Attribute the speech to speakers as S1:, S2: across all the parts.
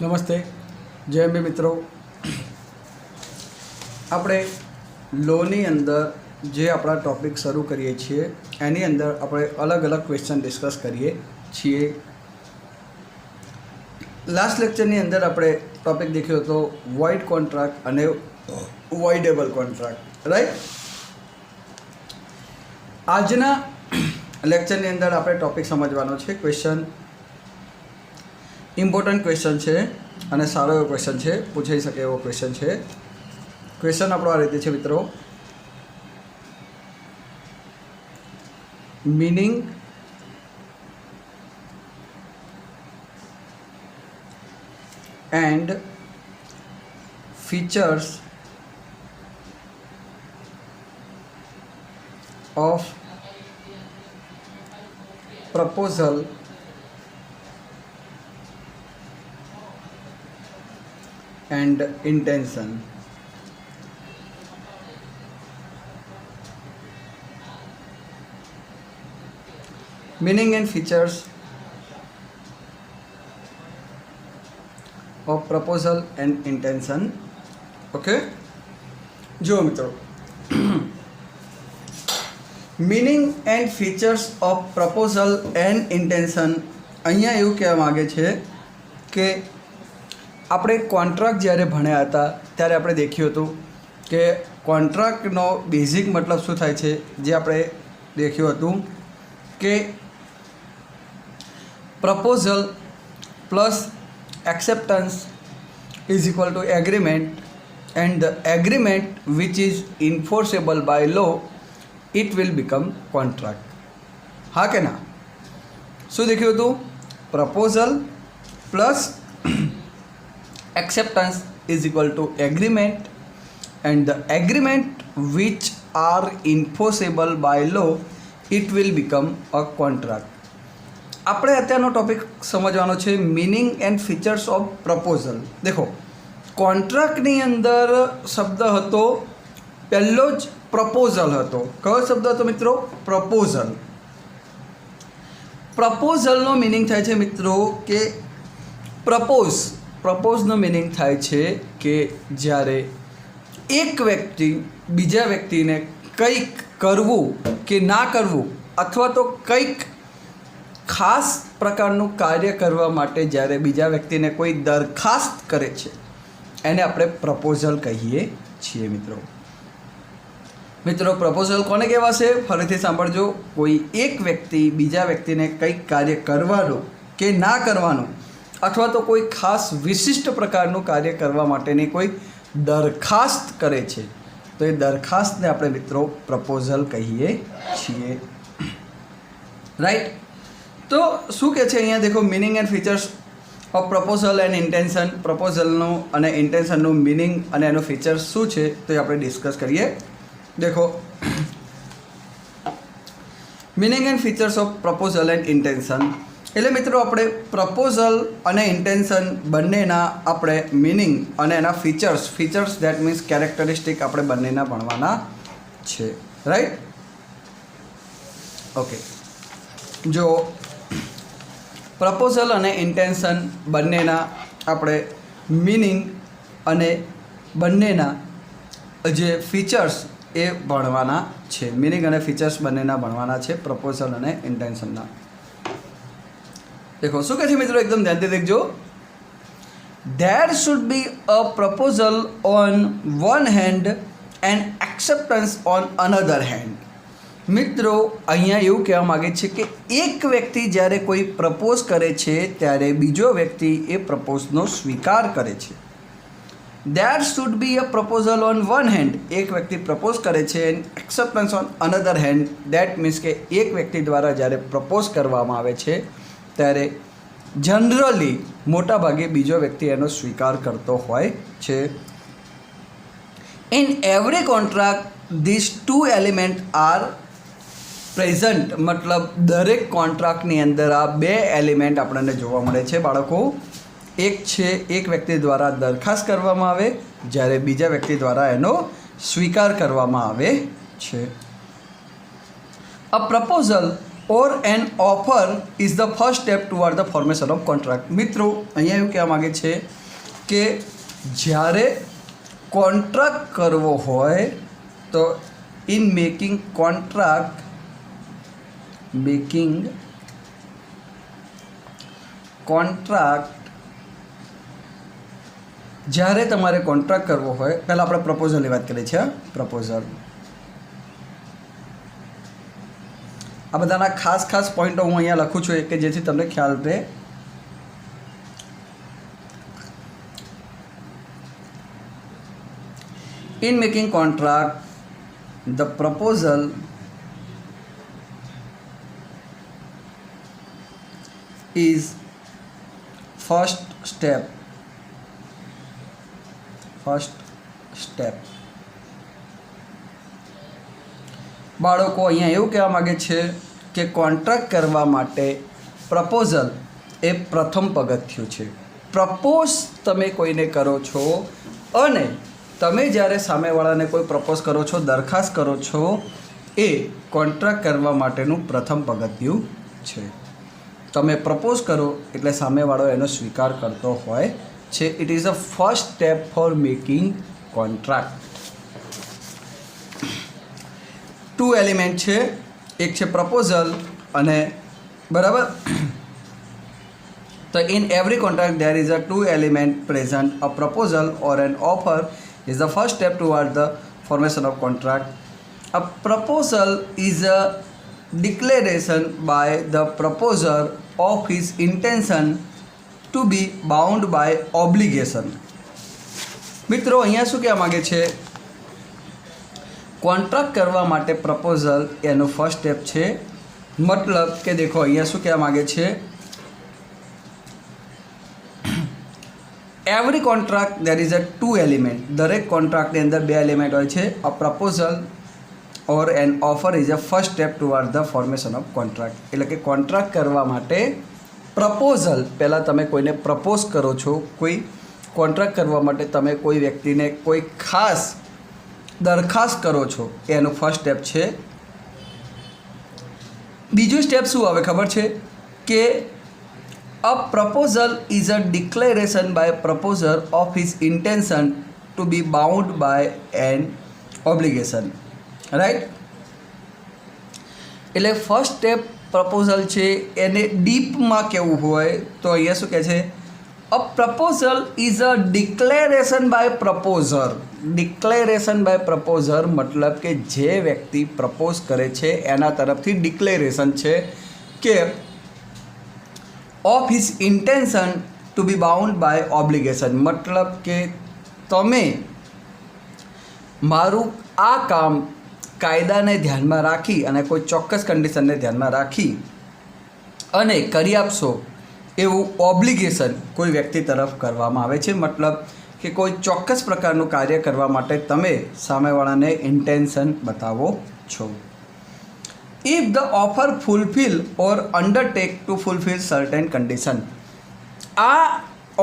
S1: નમસ્તે જય અંબે મિત્રો। આપણે લોની અંદર જે આપણા ટોપિક શરૂ કરીએ છીએ એની અંદર આપણે અલગ અલગ ક્વેશ્ચન ડિસ્કસ કરીએ છીએ। લાસ્ટ લેક્ચરની અંદર આપણે ટોપિક દેખ્યો હતો વોઇડ કોન્ટ્રાક્ટ અને વોઇડેબલ કોન્ટ્રાક્ટ, રાઈટ। આજના લેક્ચરની અંદર આપણે ટોપિક સમજવાનો છે। ક્વેશ્ચન ઇમ્પોર્ટન્ટ ક્વેશ્ચન છે અને સારો એવો ક્વેશ્ચન છે, પૂછાઈ શકે એવો ક્વેશ્ચન છે। ક્વેશ્ચન આપણો આ રીતે છે મિત્રો, meaning and features of proposal and intention। Meaning and features of proposal and intention। Okay, જો મિત્રો meaning and features of proposal and intention અહીંયા એવું કહેવા માગે છે કે આપણે કોન્ટ્રાક્ટ જ્યારે ભણ્યા હતા ત્યારે આપણે દેખ્યું હતું કે કોન્ટ્રાક્ટનો બેઝિક મતલબ શું થાય છે, જે આપણે દેખ્યું હતું કે proposal plus acceptance is equal to agreement and the agreement which is enforceable by law it will become contract. હા કે ના? શું દેખ્યું હતું? Proposal plus acceptance is equal to agreement and the agreement which are enforceable by law it will become a contract। આપણે અત્યારનો topic સમજવાનો છે meaning and features of proposal. દેખો, કોન્ટ્રાક્ટની અંદર શબ્દ હતો, પહેલો જ પ્રપોઝલ હતો। કયો શબ્દ હતો મિત્રો? પ્રપોઝલ। પ્રપોઝલનો મિનિંગ થાય છે મિત્રો કે પ્રપોઝનો મિનિંગ થાય છે કે જ્યારે એક વ્યક્તિ બીજા વ્યક્તિને કંઈક કરવું કે ના કરવું અથવા તો કંઈક ખાસ પ્રકારનું કાર્ય કરવા માટે જ્યારે બીજા વ્યક્તિને કોઈ દરખાસ્ત કરે છે એને આપણે પ્રપોઝલ કહીએ છીએ મિત્રો પ્રપોઝલ કોને કહેવાશે? ફરીથી સાંભળજો। કોઈ એક વ્યક્તિ બીજા વ્યક્તિને કંઈક કાર્ય કરવાનું કે ના કરવાનું અથવા તો કોઈ ખાસ વિશિષ્ટ પ્રકારનું કાર્ય કરવા માટેની કોઈ દરખાસ્ત કરે છે તો એ દરખાસ્તને આપણે મિત્રો પ્રપોઝલ કહીએ છીએ, રાઈટ। તો શું કહે છે અહીંયા દેખો, meaning and features of proposal and intention. પ્રપોઝલનું અને ઇન્ટેન્શનનું મિનિંગ અને એનું ફીચર્સ શું છે તો એ આપણે ડિસ્કસ કરીએ। દેખો, meaning and features of proposal and intention એટલે મિત્રો આપણે પ્રપોઝલ અને ઇન્ટેન્શન બંનેના આપણે મિનિંગ અને એના ફીચર્સ દેટ મીન્સ કેરેક્ટરિસ્ટિક આપણે બંનેના ભણવાના છે, રાઈટ। ઓકે, જો પ્રપોઝલ અને ઇન્ટેન્શન બંનેના આપણે મિનિંગ અને બંનેના જે ફીચર્સ એ ભણવાના છે। મિનિંગ અને ફીચર્સ બંનેના ભણવાના છે પ્રપોઝલ અને ઇન્ટેન્શનના। देखो શું કહે છે મિત્રો, એકદમ ધ્યાનથી દેખજો। There should be a proposal on one hand and acceptance on another hand। મિત્રો અહીંયા એવું કહેવા માગે છે કે એક વ્યક્તિ જ્યારે કોઈ પ્રપોઝ કરે છે ત્યારે બીજો વ્યક્તિ એ પ્રપોઝનો સ્વીકાર કરે છે। There should be a proposal on one hand, એક વ્યક્તિ પ્રપોઝ કરે છે, and acceptance on another hand, that means કે એક વ્યક્તિ દ્વારા જ્યારે પ્રપોઝ કરવામાં આવે છે ત્યારે જનરલી મોટા ભાગે બીજો વ્યક્તિ એનો સ્વીકાર કરતો હોય છે। In every contract this two element are present, મતલબ દરેક કોન્ટ્રાક્ટની અંદર આ બે એલિમેન્ટ આપણને જોવા મળે છે બાળકો। એક છે એક વ્યક્તિ દ્વારા દરખાસ્ત કરવામાં આવે, જ્યારે બીજા વ્યક્તિ દ્વારા એનો સ્વીકાર કરવામાં આવે છે। A proposal or an offer is the first step toward the formation of contract. મિત્રો અહીંયા એવું કહેવા માગે છે કે જ્યારે કોન્ટ્રાક્ટ કરવો હોય તો ઇન મેકિંગ કોન્ટ્રાક્ટ જ્યારે તમારે કોન્ટ્રાક્ટ કરવો હોય, પહેલાં આપણે પ્રપોઝલની વાત કરીએ છીએ. પ્રપોઝલ, આ બધાના ખાસ પોઈન્ટો હું અહીંયા લખું છું કે જેથી તમને ખ્યાલ રહે. In making contract the proposal is first step. બાળકો અહીંયા એવું કહેવા માગે છે કે કોન્ટ્રાક્ટ કરવા માટે પ્રપોઝલ એ પ્રથમ પગથિયું છે. પ્રપોઝ તમે કોઈને કરો છો અને તમે જ્યારે સામેવાળાને કોઈ પ્રપોઝ કરો છો, દરખાસ્ત કરો છો, એ કોન્ટ્રાક્ટ કરવા માટેનું પ્રથમ પગથિયું છે. તમે પ્રપોઝ કરો એટલે સામેવાળો એનો સ્વીકાર કરતો હોય છે. It is a first step for making contract. 2 element છે, એક છે પ્રપોઝલ અને બરાબર. તો in every contract there is a 2 element present. A proposal or an offer is the first step toward the formation of contract. A proposal is a declaration by the proposer of his intention to be bound by obligation. મિત્રો અહીંયા શું કહેવા માગે છે, contract કરવા માટે proposal એનું first step છે. મતલબ કે દેખો અહીંયા શું કહેવા માગે છે, every contract there is a 2 element. દરેક કોન્ટ્રાક્ટની અંદર 2 એલિમેન્ટ હોય છે. A proposal or an offer is a first step toward the formation of contract. એટલે કે કોન્ટ્રાક્ટ કરવા માટે પ્રપોઝલ, પહેલાં તમે કોઈને પ્રપોઝ કરો છો, કોઈ કોન્ટ્રાક્ટ કરવા માટે તમે કોઈ વ્યક્તિને કોઈ ખાસ દરખાસ્ત કરો છો, એનું ફર્સ્ટ સ્ટેપ છે. બીજું સ્ટેપ શું આવે ખબર છે કે a proposal is a declaration by proposer of his intention to be bound by an obligation. Right. એટલે ફર્સ્ટ સ્ટેપ પ્રપોઝલ છે, એને ડીપમાં કહેવું હોય તો અહીંયા શું કહે છે, a proposal is a declaration by proposer. Declaration by proposer મતલબ કે જે વ્યક્તિ પ્રપોઝ કરે છે એના તરફથી ડિક્લેરેશન છે કે of his intention to be bound by obligation. મતલબ કે તમે મારું આ કામ કાયદાને ધ્યાનમાં રાખી અને કોઈ ચોક્કસ કન્ડિશનને ધ્યાનમાં રાખી અને કરી આપશો એવું ઓબ્લિગેશન કોઈ વ્યક્તિ તરફ કરવામાં આવે છે. મતલબ કે કોઈ ચોક્કસ પ્રકારનું કાર્ય કરવા માટે તમે સામેવાળાને ઇન્ટેન્શન બતાવો છો. If the offer fulfill or undertake to fulfill certain condition. આ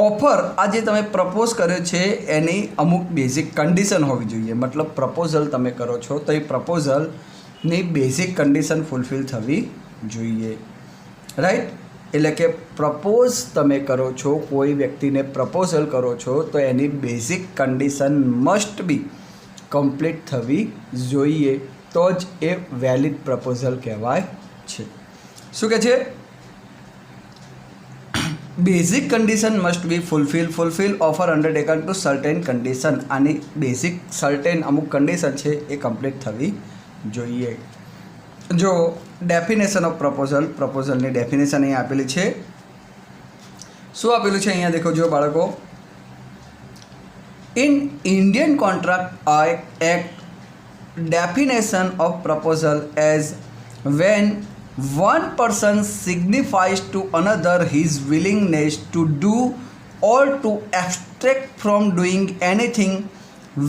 S1: ઓફર આ જે તમે પ્રપોઝ કર્યો છે એની અમુક બેઝિક કન્ડિશન હોવી જોઈએ. મતલબ પ્રપોઝલ તમે કરો છો તો એ પ્રપોઝલની બેઝિક કન્ડિશન ફૂલફિલ થવી જોઈએ. રાઈટ. એટલે કે પ્રપોઝ તમે કરો છો, કોઈ વ્યક્તિને પ્રપોઝલ કરો છો તો એની basic condition must be complete થવી જોઈએ, તો જ એ વેલિડ પ્રપોઝલ કહેવાય છે. શું કહે છે, basic condition must be fulfil offer undertaken to certain condition. આની બેઝિક સર્ટેન અમુક કન્ડિશન છે એ કમ્પ્લીટ થવી જોઈએ. જો ડેફિનેશન ઓફ પ્રપોઝલની ડેફિનેશન અહીંયા આપેલી છે. શું આપેલું છે અહીંયા દેખો જો બાળકો. In Indian contract act definition of proposal as when one person signifies to another his willingness to do or to abstract from doing anything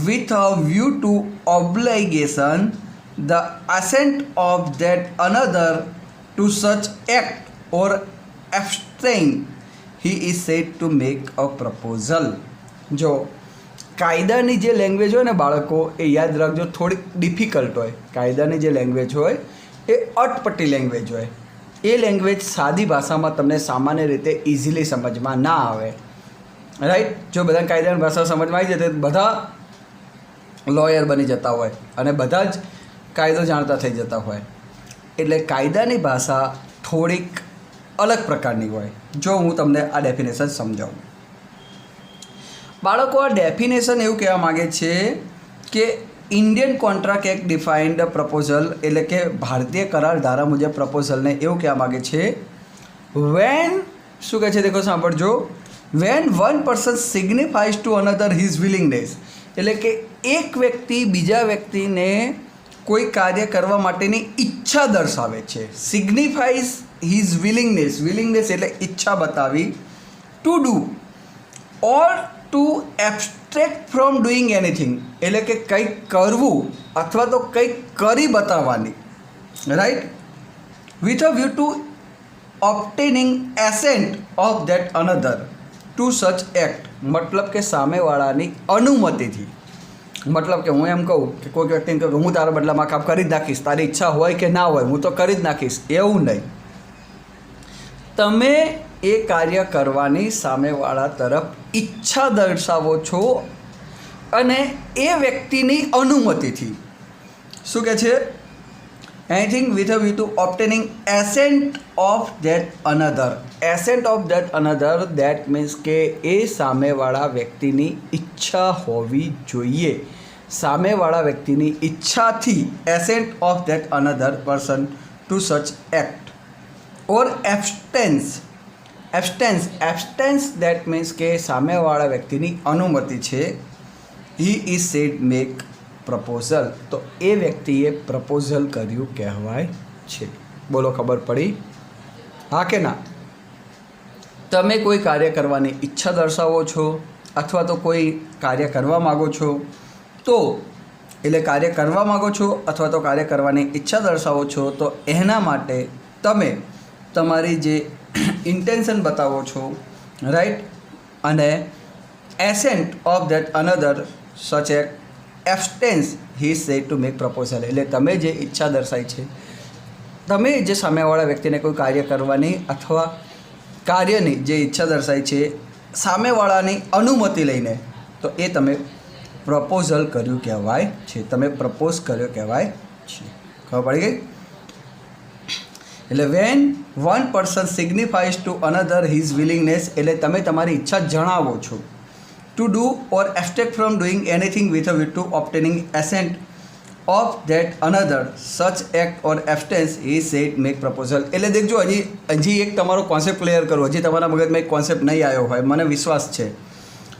S1: with a view to obligation, the assent of that another to such act or abstain, he is said to make a proposal. જો કાયદાની જે language હોય ને બાળકો એ યાદ રાખજો, થોડીક difficult હોય. કાયદાની જે લેંગ્વેજ હોય એ અટપટી લેંગ્વેજ હોય. એ લેંગ્વેજ સાદી ભાષામાં તમને સામાન્ય રીતે ઇઝીલી સમજમાં ના આવે, રાઈટ. જો બધા કાયદાની ભાષા સમજમાં આવી જાય તો બધા લોયર બની જતા હોય અને બધા જ કાયદો જાણતા થઈ જતા હોય. એટલે કાયદાની ભાષા થોડીક અલગ પ્રકારની હોય. જો હું તમને આ ડેફિનેશન સમજાવું, બાળકો, આ ડેફિનેશન એવું કહેવા માગે છે કે Indian contract act defined proposal, એટલે કે ભારતીય કરાર ધારા મુજબ પ્રપોઝલને એવું કહેવા માગે છે વેન, શું કહે છે દેખો સાંભળજો, when one person signifies to another his willingness, એટલે કે એક વ્યક્તિ બીજા વ્યક્તિને કોઈ કાર્ય કરવા માટેની ઈચ્છા દર્શાવે છે. સિગ્નિફાઈઝ હિઝ વિલિંગનેસ, વિલિંગનેસ એટલે ઈચ્છા બતાવી, to do or to abstract from doing anything, એટલે કે કંઈક કરવું અથવા તો કંઈક કરી બતાવવાની, right, with a view to obtaining assent of that another to such act, મતલબ કે સામેવાળાની અનુમતિથી. મતલબ કે હું એમ કહું કે કોઈ વ્યક્તિને કહું કે હું તારા બદલામાં કામ કરી જ નાખીશ, તારી ઈચ્છા હોય કે ના હોય હું તો કરી જ નાખીશ, એવું નહીં. તમે એ કાર્ય કરવાની સામેવાળા તરફ ઈચ્છા દર્શાવો છો અને એ વ્યક્તિની અનુમતિથી. શું કહે છે? Anything with a view to obtaining assent of that another. Assent of that another, that means કે એ સામેવાળા વ્યક્તિની ઈચ્છા હોવી જોઈએ. સામેવાળા વ્યક્તિની ઈચ્છાથી assent of that another person to such act or abstinence. Abstinence that means કે સામેવાળા વ્યક્તિની અનુમતિ છે. He is said make proposal, તો એ વ્યક્તિએ પ્રપોઝલ કર્યું કહેવાય છે. બોલો, ખબર પડી? હા કે ના? તમે કોઈ કાર્ય કરવાની ઈચ્છા દર્શાવો છો અથવા તો કોઈ કાર્ય કરવા માગો છો, તો એટલે કાર્ય કરવા માગો છો અથવા તો કાર્ય કરવાની ઈચ્છા દર્શાવો છો, તો એના માટે તમે તમારી જે ઇન્ટેન્શન બતાવો છો, રાઈટ, અને assent of that another such act abstinence he said to make proposal, એટલે તમે જે ઈચ્છા દર્શાવી છે, તમે જે સામેવાળા વ્યક્તિને કોઈ કાર્ય કરવાની અથવા કાર્યની જે ઈચ્છા દર્શાવી છે સામેવાળાની અનુમતિ લઈને, તો એ તમે પ્રપોઝલ કર્યું કહેવાય છે. તમે પ્રપોઝ કર્યો કહેવાય છે. ખબર પડી ગઈ? એટલે when one person signifies to another his willingness, એટલે તમે તમારી ઈચ્છા જણાવો છો. To do or abstract from doing anything with a view to obtaining assent of that another such act or abstinence he said make proposal. એટલે દેખજો, હજી એક તમારો કોન્સેપ્ટ ક્લિયર કરો. હજી તમારા મગજમાં એક કોન્સેપ્ટ નહીં આવ્યો હોય, મને વિશ્વાસ છે.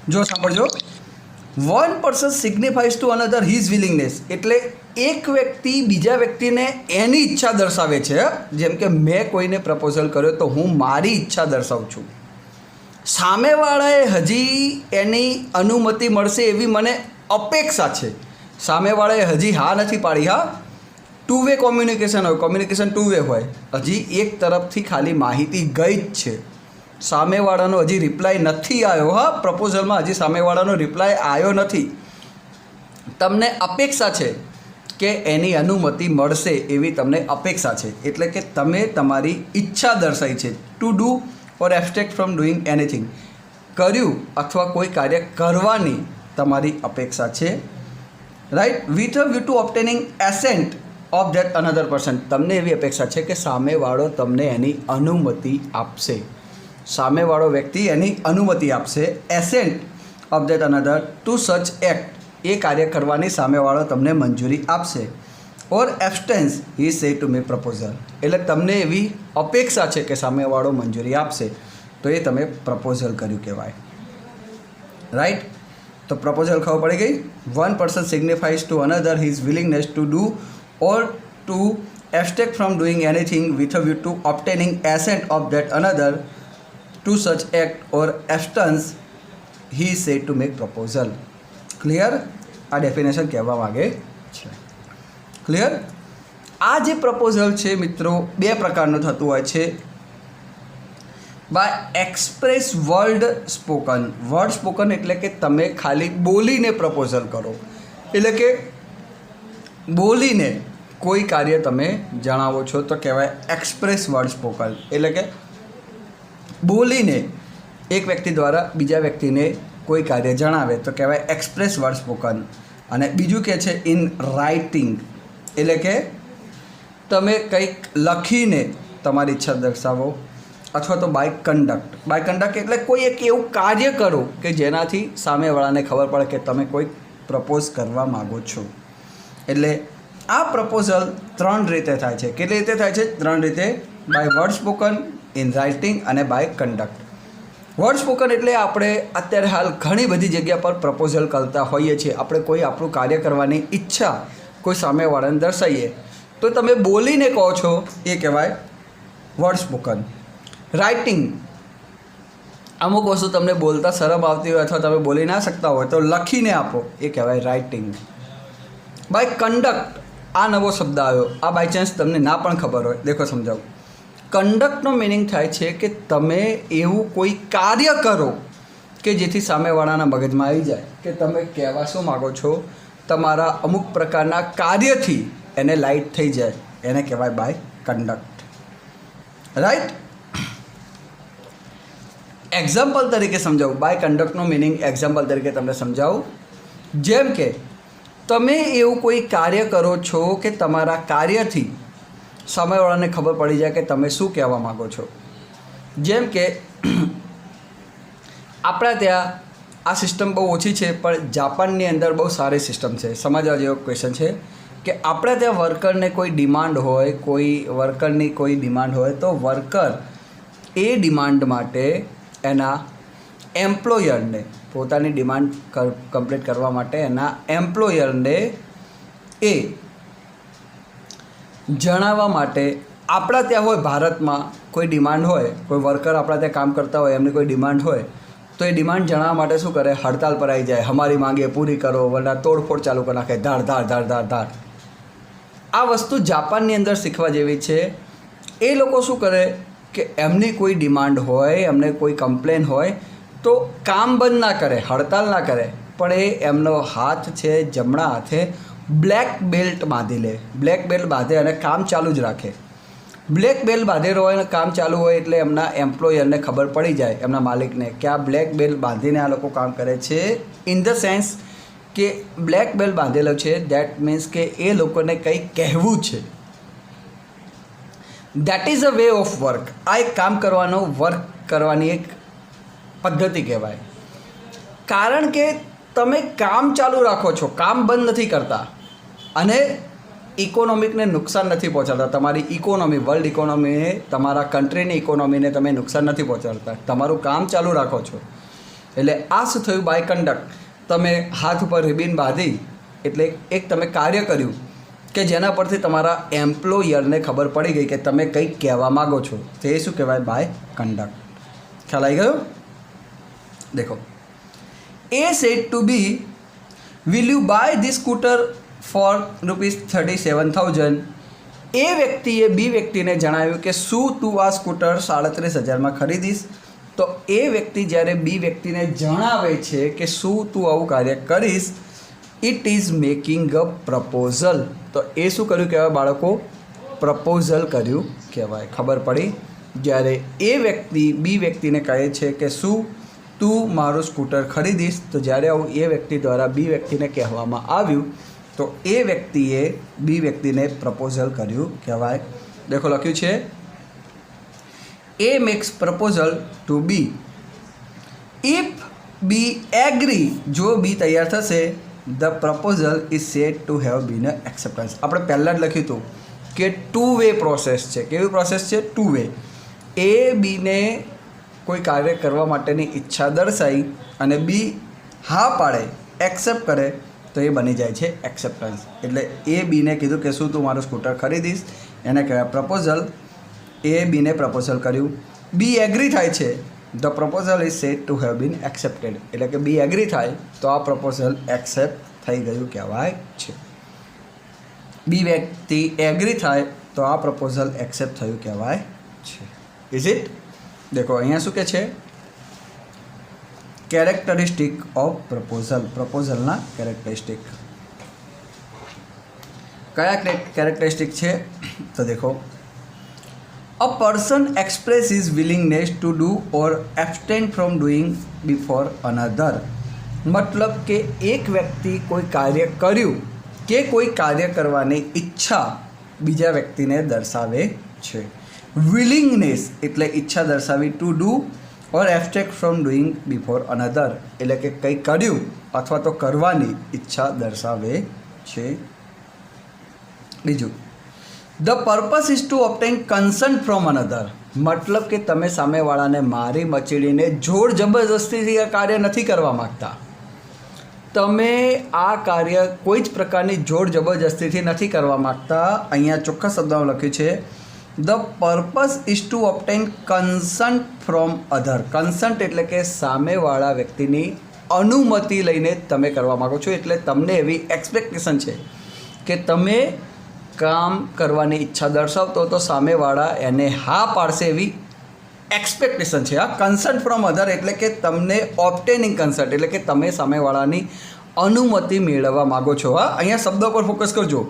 S1: જો સાંભળજો, one person signifies to another his willingness, એટલે એક વ્યક્તિ બીજા વ્યક્તિને એની ઈચ્છા દર્શાવે છે. જેમ કે મેં કોઈને પ્રપોઝલ કર્યો તો હું મારી ઈચ્છા દર્શાવું છું. સામેવાળાએ હજી એની અનુમતિ મળશે એવી મને અપેક્ષા છે. સામેવાળાએ હજી હા નથી પાડી. હા, ટુ વે કોમ્યુનિકેશન હોય, કોમ્યુનિકેશન ટુ વે હોય. હજી એક તરફથી ખાલી માહિતી ગઈ જ છે, સામેવાળાનો હજી રિપ્લાય નથી આવ્યો. હા, પ્રપોઝલમાં હજી સામેવાળાનો રિપ્લાય આવ્યો નથી. તમને અપેક્ષા છે કે એની અનુમતિ મળશે એવી તમને અપેક્ષા છે. એટલે કે તમે તમારી ઈચ્છા દર્શાવી છે. To do or abstract from doing anything, કર્યું અથવા કોઈ કાર્ય કરવાની તમારી અપેક્ષા છે, right, with a view to obtaining assent of that another person. તમને એવી અપેક્ષા છે કે સામેવાળો તમને એની અનુમતિ આપશે. સામેવાળો વ્યક્તિ એની અનુમતિ આપશે. Assent of that another to such act, એ કાર્ય કરવાની સામેવાળો તમને મંજૂરી આપશે. Or abstinence he said to make proposal, એટલે તમને એવી અપેક્ષા છે કે સામેવાળો મંજૂરી આપશે, તો એ તમે પ્રપોઝલ કર્યું કહેવાય, રાઈટ. તો પ્રપોઝલ ખબર પડી ગઈ. One person signifies to another his willingness to do or to abstract from doing anything with a view to obtaining assent of that another to such act or abstinence he said to make proposal. Clear? આ definition કહેવા માગે છે. Clear? આ જે proposal છે મિત્રો, બે પ્રકારનું થતું હોય છે. By express word spoken. Word spoken એટલે કે તમે ખાલી બોલીને પ્રપોઝલ કરો, એટલે કે બોલીને કોઈ કાર્ય તમે જણાવો છો તો કહેવાય એક્સપ્રેસ વર્ડ સ્પોકન, એટલે કે બોલીને એક વ્યક્તિ દ્વારા બીજા વ્યક્તિને કોઈ કાર્ય જણાવે તો કહેવાય એક્સપ્રેસ વર્ડ સ્પોકન. અને બીજું કે છે ઇન રાઇટિંગ, એટલે કે તમે કંઈક લખીને તમારી ઈચ્છા દર્શાવો. અથવા તો બાય કન્ડક્ટ. બાય કન્ડક્ટ એટલે કોઈ એક એવું કાર્ય કરો કે જેનાથી સામેવાળાને ખબર પડે કે તમે કોઈ પ્રપોઝ કરવા માગો છો. એટલે આ પ્રપોઝલ 3 રીતે થાય છે. કેટલી રીતે થાય છે? 3 રીતે. By word spoken, in writing અને બાય કન્ડક્ટ. વર્ડ સ્પોકન એટલે આપણે અત્યારે હાલ ઘણી બધી જગ્યા પર પ્રપોઝલ કરતા હોઈએ છીએ. આપણે કોઈ આપણું કાર્ય કરવાની ઈચ્છા કોઈ સામેવાળાને દર્શાવીએ તો તમે બોલીને કહો છો એ કહેવાય વર્ડ સ્પોકન. રાઇટિંગ, અમુક વસ્તુ તમને બોલતા શરમ આવતી હોય અથવા તમે બોલી ના શકતા હોય તો લખીને આપો એ કહેવાય રાઇટિંગ. બાય કન્ડક્ટ, આ નવો શબ્દ આવ્યો, આ બાય ચાન્સ તમને ના પણ ખબર હોય, દેખો સમજાવું. કન્ડક્ટનો મિનિંગ થાય છે કે તમે એવું કોઈ કાર્ય કરો કે જેથી સામેવાળાના મગજમાં આવી જાય કે તમે કહેવા શું માગો છો, તમારા અમુક પ્રકારના કાર્યથી એને લાઇટ થઈ જાય, એને કહેવાય બાય કન્ડક્ટ. રાઈટ? એક્ઝામ્પલ તરીકે સમજાવું. બાય કન્ડક્ટનો મિનિંગ એક્ઝામ્પલ તરીકે તમને સમજાવું. જેમ કે તમે એવું કોઈ કાર્ય કરો છો કે તમારા કાર્યથી સામેવાળાને ખબર પડી જાય કે તમે શું કહેવા માગો છો. જેમ કે આપણા ત્યાં આ સિસ્ટમ બહુ ઓછી છે પણ જાપાનની અંદર બહુ સારી સિસ્ટમ છે. સમજવા જેવો ક્વેશ્ચન છે કે આપણે ત્યાં વર્કરને કોઈ ડિમાન્ડ હોય, કોઈ વર્કરની કોઈ ડિમાન્ડ હોય તો વર્કર એ ડિમાન્ડ માટે એના એમ્પ્લોયરને, પોતાની ડિમાન્ડ કમ્પ્લીટ કરવા માટે એના એમ્પ્લોયરને એ જણાવવા માટે, આપણા ત્યાં હોય ભારતમાં કોઈ ડિમાન્ડ હોય, કોઈ વર્કર આપણા ત્યાં કામ કરતા હોય, એમની કોઈ ડિમાન્ડ હોય તો એ ડિમાન્ડ જણાવવા માટે શું કરે, હડતાલ પર આવી જાય, અમારી માંગે પૂરી કરો, વરના તોડફોડ ચાલુ કરી નાખે, ધાડ ધાડ ધાડ ધાડ ધાડ. આ વસ્તુ જાપાનની અંદર શીખવા જેવી છે. એ લોકો શું કરે કે એમની કોઈ ડિમાન્ડ હોય, એમને કોઈ કમ્પ્લેન હોય તો કામ બંધ ના કરે, હડતાલ ના કરે, પણ એ એમનો હાથ છે જમણા હાથે બ્લેક બેલ્ટ બાંધી લે. બ્લેક બેલ્ટ બાંધે અને કામ ચાલુ જ રાખે. બ્લેક બેલ્ટ બાંધેલો હોય અને કામ ચાલુ હોય એટલે એમના એમ્પ્લોયરને ખબર પડી જાય, એમના માલિકને, કે આ બ્લેક બેલ્ટ બાંધીને આ લોકો કામ કરે છે. ઇન ધ સેન્સ કે બ્લેક બેલ્ટ બાંધેલો છે, દેટ મીન્સ કે એ લોકોને કંઈ કહેવું છે. That is a way of work. આ એક કામ કરવાનો, વર્ક કરવાની એક પદ્ધતિ કહેવાય. કારણ કે તમે કામ ચાલુ રાખો છો, કામ બંધ નથી કરતા અને ઇકોનોમિકને નુકસાન નથી પહોંચાડતા. તમારી ઇકોનોમી, વર્લ્ડ ઇકોનોમીને, તમારા કન્ટ્રીની ઇકોનોમીને તમે નુકસાન નથી પહોંચાડતા, તમારું કામ ચાલુ રાખો છો. એટલે આ શું થયું? By conduct. તમે હાથ ઉપર રિબિન બાંધી એટલે એક તમે કાર્ય કર્યું કે જેના પરથી તમારા એમ્પ્લોયરને ખબર પડી ગઈ કે તમે કંઈક કહેવા માગો છો. તે શું કહેવાય? By conduct. ખ્યાલ આવી ગયો? દેખો, A said to B, will you buy this scooter for ₹37,000? એ વ્યક્તિએ બી વ્યક્તિને જણાવ્યું કે શું તું આ સ્કૂટર 37,000માં ખરીદીશ? તો એ વ્યક્તિ જ્યારે બી વ્યક્તિને જણાવે છે કે શું તું આવું કાર્ય કરીશ, it is making a proposal. તો એ શું કર્યું કહેવાય બાળકો? પ્રપોઝલ કર્યું કહેવાય. ખબર પડી? જ્યારે એ વ્યક્તિ બી વ્યક્તિને કહે છે કે શું તું મારું સ્કૂટર ખરીદીશ, તો જ્યારે આવું એ વ્યક્તિ દ્વારા બી વ્યક્તિને કહેવામાં આવ્યું તો એ વ્યક્તિએ બી વ્યક્તિને પ્રપોઝલ કર્યું કહેવાય. દેખો લખ્યું છે, A makes proposal to B if B agree. જો બી તૈયાર થશે, the proposal is said to have been acceptance. આપણે પહેલાં જ લખ્યું હતું કે 2 વે પ્રોસેસ છે. કેવી પ્રોસેસ છે? 2 વે. એ બીને કોઈ કાર્ય કરવા માટેની ઈચ્છા દર્શાવી અને બી હા પાડે, એક્સેપ્ટ કરે તો એ બની જાય છે એક્સેપ્ટન્સ. એટલે એ બીને કીધું કે શું તું મારું સ્કૂટર ખરીદીશ, એને કહેવાય પ્રપોઝલ. એ બીને પ્રપોઝલ કર્યું, બી એગ્રી થાય છે, the proposal is said to have bin accepted. એટલે કે બી એગ્રી થાય તો આ પ્રપોઝલ એક્સેપ્ટ થઈ ગયું કહેવાય છે. બી વ્યક્તિ એગ્રી થાય તો આ પ્રપોઝલ એક્સેપ્ટ થયું કહેવાય છે. Is it? દેખો અહીંયા શું કે છે? Characteristic of proposal. પ્રપોઝલના કેરેક્ટરિસ્ટિક. क्या कैरेक्टरिस्टिक है तो देखो, a person express his willingness to do or abstain from doing before another. मतलब के एक व्यक्ति कोई कार्य कर्યું के कोई कार्य करवानी इच्छा बीजा व्यक्ति ने दर्शावे छे। विलिंगनेस एटले इच्छा दर्शावी, to do or abstain from doing before another एटले के कंई कर्યું अथवा तो करवानी इच्छा दर्शावे छे। बीजू, the purpose is to obtain consent from another. मतलब के तमे सामेवाळाने मारी मचीडीने जोर जबरदस्तीथी आ कार्य नहीं करवा मागता। तमे आ कार्य कोई ज प्रकारनी जोर जबरदस्तीथी नहीं करवा मागता। अहींया ચોખ્ખા શબ્દમાં લખ્યું છે the purpose is to obtain consent from other. Consent एटले के सामेवाळा व्यक्तिनी अनुमति लईने तमे करवा मागो छो, एटले तमने एवी एक्सपेक्टेशन छे के तमे काम करवानी इच्छा दर्शावतो तो सामेवाळा एने हाँ पाड़शे एवी एक्सपेक्टेशन है। कंसेंट फ्रॉम अधर एटले के तमने ऑब्टेनिंग कंसेंट एटले के तमे सामेवाळानी अनुमति मेळववा मागो छो। हाँ, अहींया शब्द पर फोकस करजो।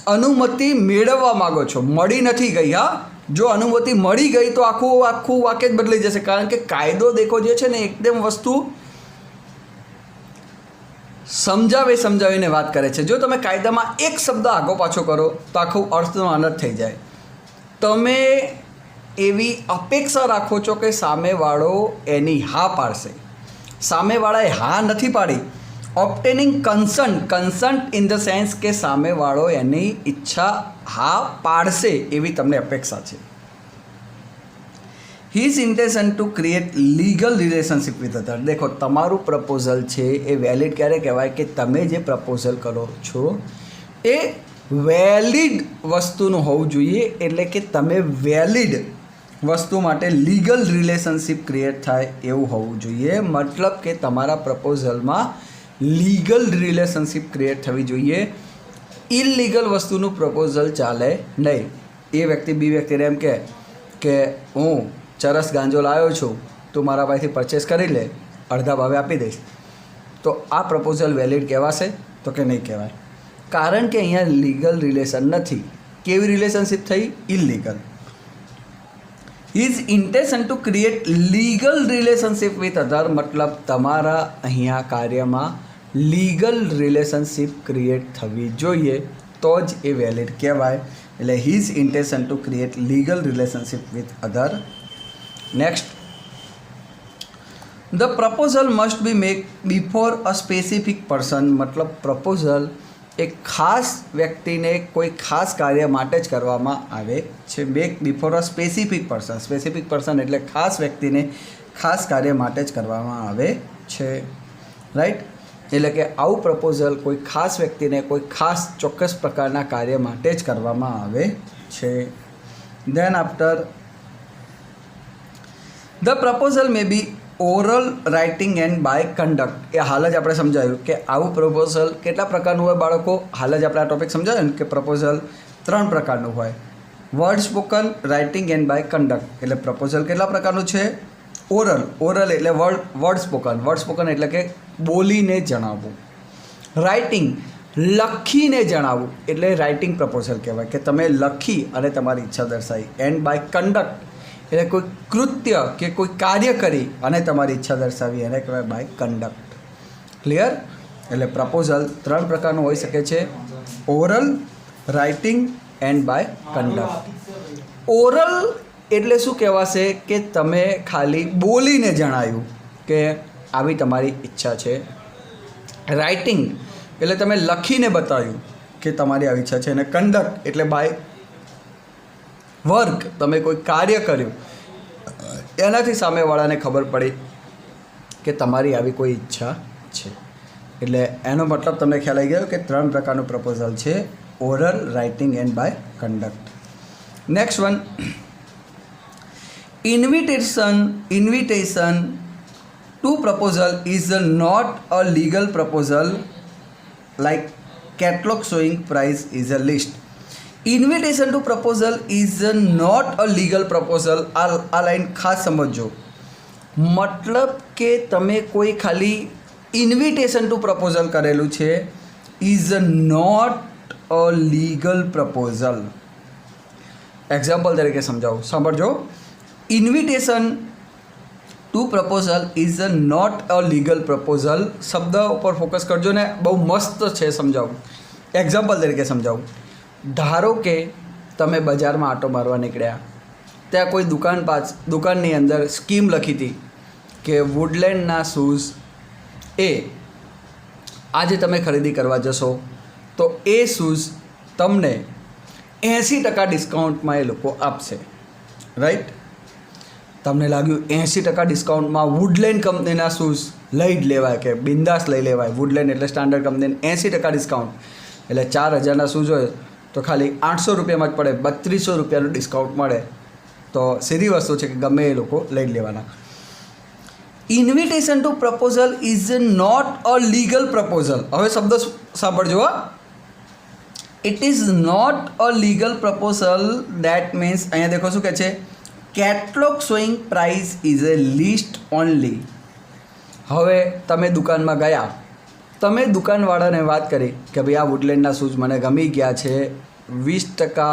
S1: अनुमति मेळववा मागो छो, मळी नथी गई। हाँ, जो अनुमति मळी गई तो आखું वाक्य ज बदलाई जशे, कारण के कायदो देखो जे छे ने एकदम वस्तु समझावीने बात करे छे। जो तमे कायदामां एक शब्द आगो पाछो करो तो आखो अर्थनो अनर्थ थई जाए। तमे एवी अपेक्षा राखो छो के सामेवाळो एनी हाँ पाड़शे, सामेवाळाए हाँ नथी पाड़ी। Obtaining consent in the sense के सामेवाळो एनी इच्छा हाँ पाड़शे एवी तमने अपेक्षा छे। His intention to create legal relationship with other. देखो, तमारू प्रपोजल है ए वेलिड क्यारे कहेवाय के तमे जे प्रपोजल करो छो ए वेलिड वस्तुनुं होवुं जोईए। एटले के तमे वेलिड वस्तु माटे लीगल रिलेशनशिप क्रिएट थाय एवुं होवुं जोईए। मतलब के तमारा प्रपोजल में लीगल रिलेशनशिप क्रिएट थवी जोईए। इलीगल वस्तुनुं प्रपोजल चाले नहीं। ए व्यक्ति बी व्यक्ति एम कहे के हूँ चरस गांजो लाव्यो छूँ, तू मारा भाईथी परचेस करी ले, अर्धा भावे आपी दईश, तो आ प्रपोजल वेलिड कहेवाशे तो के नहीं कहेवाय, कारण के अहींया लीगल रिलेशन नथी। केवी रिलेशनशिप थई? Illegal. His intention to create legal relationship with other. मतलब तमारा अहींया कार्यमां लीगल रिलेशनशिप क्रिएट थवी जोईए तो ज ए वेलिड कहेवाय। एटले his intention to create legal relationship with other. Next, the proposal must be make before a specific person. मतलब प्रपोजल एक खास व्यक्ति ने कोई खास कार्य माटे ज करवामां आवे छे। Make before a specific person. Specific person एटले खास व्यक्ति ने खास कार्य माटे ज करवामां आवे छे। राइट, एटले के आवुं प्रपोजल कोई खास व्यक्ति ने कोई खास चोक्कस प्रकारना कार्य माटे ज करवामां आवे छे। Then after, the proposal may be oral, writing and by conduct. ए हाल ज आपणे समजाव्युं के आवुं प्रपोजल केटला प्रकारनुं होय बाळको। हाल ज आपणे आ टॉपिक समजाव्यो ने के प्रपोजल 3 प्रकारनुं होय। Word spoken, writing and by conduct. एटले प्रपोजल केटला प्रकारनुं छे? ओरल। ओरल एटले वर्ड स्पोकन। वर्ड स्पोकन एटले के बोलीने जणावવું। राइटिंग लखीने जणावવું एटले राइटिंग प्रपोजल कहेवाय के तमे लखी अने तमारी इच्छा दर्शावी। एंड बाय कंडक्ट એટલે કોઈ કૃત્ય કે કોઈ કાર્ય કરી અને તમારી ઈચ્છા દર્શાવી એને કહેવાય બાય કંડક્ટ। ક્લિયર? એટલે પ્રપોઝલ 3 પ્રકારનું હોઈ શકે છે: oral, writing and by conduct. Oral એટલે શું કહેવાશે કે તમે ખાલી બોલીને જણાવ્યું કે આવી તમારી ઈચ્છા છે। રાઇટિંગ એટલે તમે લખીને બતાવ્યું કે તમારી આવી ઈચ્છા છે। અને કંડક્ટ એટલે બાય वर्क, तमे कोई कार्य कर्युं एनाथी सामेवाळाने खबर पड़ी कि तमारी आवी कोई इच्छा छे। एटले एनो मतलब तमने ख्याल आई गयो कि 3 प्रकारनुं प्रपोजल छे: oral, writing and by conduct. Next one, invitation to proposal is not a legal proposal like catalogue showing price is a list. Invitation to proposal is not a legal proposal. आ line खास समझो। मतलब के तमे कोई खाली invitation to proposal करेलू छे is not a legal proposal. Example તરીકે સમજાવું, સાંભળજો. Invitation to proposal is not a legal proposal. શબ્દ ઉપર ફોકસ કરજો ને, બહુ મસ્ત છે, સમજાવું. એક્ઝામ્પલ તરીકે સમજાવું. ધારો કે તમે બજારમાં આંટો મારવા નીકળ્યા, ત્યાં કોઈ દુકાનની અંદર સ્કીમ લખી હતી કે વુડલેન્ડના શૂઝ એ આજે તમે ખરીદી કરવા જશો તો એ શૂઝ તમને 80% ડિસ્કાઉન્ટમાં એ લોકો આપશે. રાઈટ? તમને લાગ્યું 80% ડિસ્કાઉન્ટમાં વુડલેન્ડ કંપનીના શૂઝ લઈ જ લેવાય, કે બિંદાસ લઈ લેવાય. વુડલેન્ડ એટલે સ્ટાન્ડર્ડ કંપનીને 80% ડિસ્કાઉન્ટ, એટલે 4000ના શૂઝ હોય તો ખાલી 800 રૂપિયામાં જ પડે, 3200 રૂપિયાનું ડિસ્કાઉન્ટ મળે. તો સીધી વસ્તુ છે કે ગમે એ લોકો લઈ લેવાના. Invitation to proposal is not a legal proposal. હવે શબ્દ સાંભળજો. It is not a legal proposal. That means અહીંયા દેખો શું કહે છે, catalogue showing price is a list only. હવે તમે દુકાનમાં ગયા, તમે દુકાનવાળાને વાત કરી કે ભાઈ આ વુડલેન્ડના શૂઝ મને ગમી ગયા છે, 20%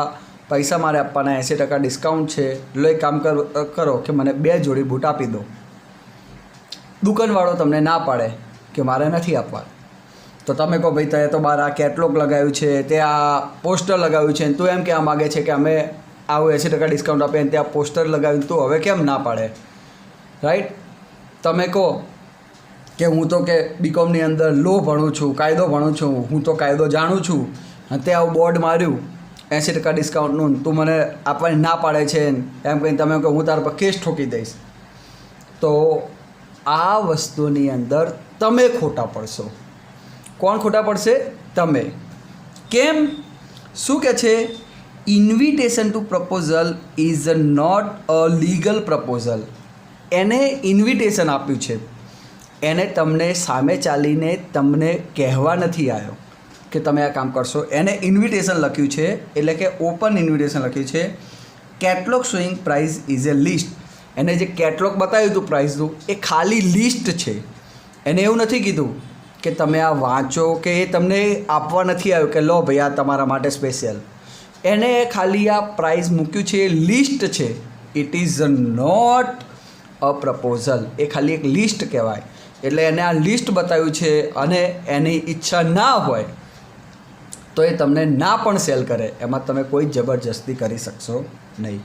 S1: પૈસા મારે આપવાના, 80% ડિસ્કાઉન્ટ છે, લો એક કામ કરો કે મને 2 જોડી બૂટ આપી દો. દુકાનવાળો તમને ના પાડે કે મારે નથી આપવા, તો તમે કહો ભાઈ તે તો બહાર આ કેટલોગ લગાવ્યું છે, તે આ પોસ્ટર લગાવ્યું છે, તું એમ કહેવા માગે છે કે અમે આવું 80% ડિસ્કાઉન્ટ આપે, ત્યાં પોસ્ટર લગાવ્યું, તું હવે કેમ ના પાડે? રાઈટ? તમે કહો કે હું તો કે બીકોમની અંદર લો ભણું છું, કાયદો ભણું છું, હું તો કાયદો જાણું છું, અને તે આવું બોર્ડ માર્યું 80% ડિસ્કાઉન્ટનું, તું મને આપવાની ના પાડે છે, એમ કહીને તમે કહો હું તારા પર કેસ ઠોકી દઈશ. તો આ વસ્તુની અંદર તમે ખોટા પડશો. કોણ ખોટા પડશે? તમે. કેમ? શું કહે છે? Invitation to proposal is not a legal proposal. એને ઇન્વિટેશન આપ્યું છે, એને તમને સામે ચાલીને તમને કહેવા નથી આવ્યો કે તમે આ કામ કરશો. એને ઇન્વિટેશન લખ્યું છે, એટલે કે ઓપન ઇન્વિટેશન લખ્યું છે. Catalogue showing price is a list. એને જે કેટલોગ બતાવ્યું હતું પ્રાઇસનું, એ ખાલી લિસ્ટ છે. એને એવું નથી કીધું કે તમે આ વાંચો, કે એ તમને આપવા નથી આવ્યું કે લો ભાઈ આ તમારા માટે સ્પેશિયલ. એને ખાલી આ પ્રાઇસ મૂક્યું છે, લિસ્ટ છે. It is not a proposal. એ ખાલી એક લિસ્ટ કહેવાય. એટલે એને આ લિસ્ટ બતાવ્યું છે, અને એની ઈચ્છા ના હોય તો એ તમને ના પણ સેલ કરે, એમાં તમે કોઈ જબરજસ્તી કરી શકશો નહીં.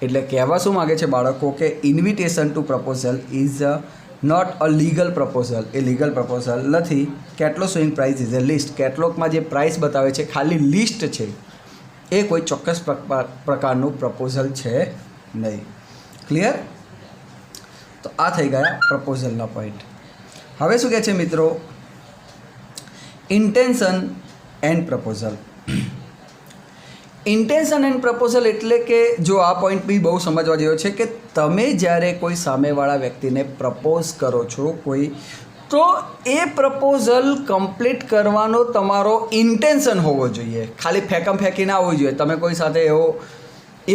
S1: એટલે કહેવા શું માગે છે બાળકો, કે invitation to proposal is not a legal proposal. એ લીગલ પ્રપોઝલ નથી. Catalogue showing price is a list. કેટલોગમાં જે પ્રાઇસ બતાવે છે ખાલી લિસ્ટ છે, એ કોઈ ચોક્કસ પ્રકારનું પ્રપોઝલ છે નહીં. ક્લિયર? તો આ થઈ ગયા પ્રપોઝલના પોઈન્ટ. હવે શું કહે છે મિત્રો? Intention and proposal. Intention and proposal એટલે કે જો આ પોઈન્ટ બી બહુ સમજવા જેવો છે કે તમે જ્યારે કોઈ સામેવાળા વ્યક્તિને પ્રપોઝ કરો છો કોઈ, તો એ પ્રપોઝલ કમ્પ્લીટ કરવાનો તમારો ઇન્ટેન્શન હોવો જોઈએ. ખાલી ફેંકી ના હોવી જોઈએ. તમે કોઈ સાથે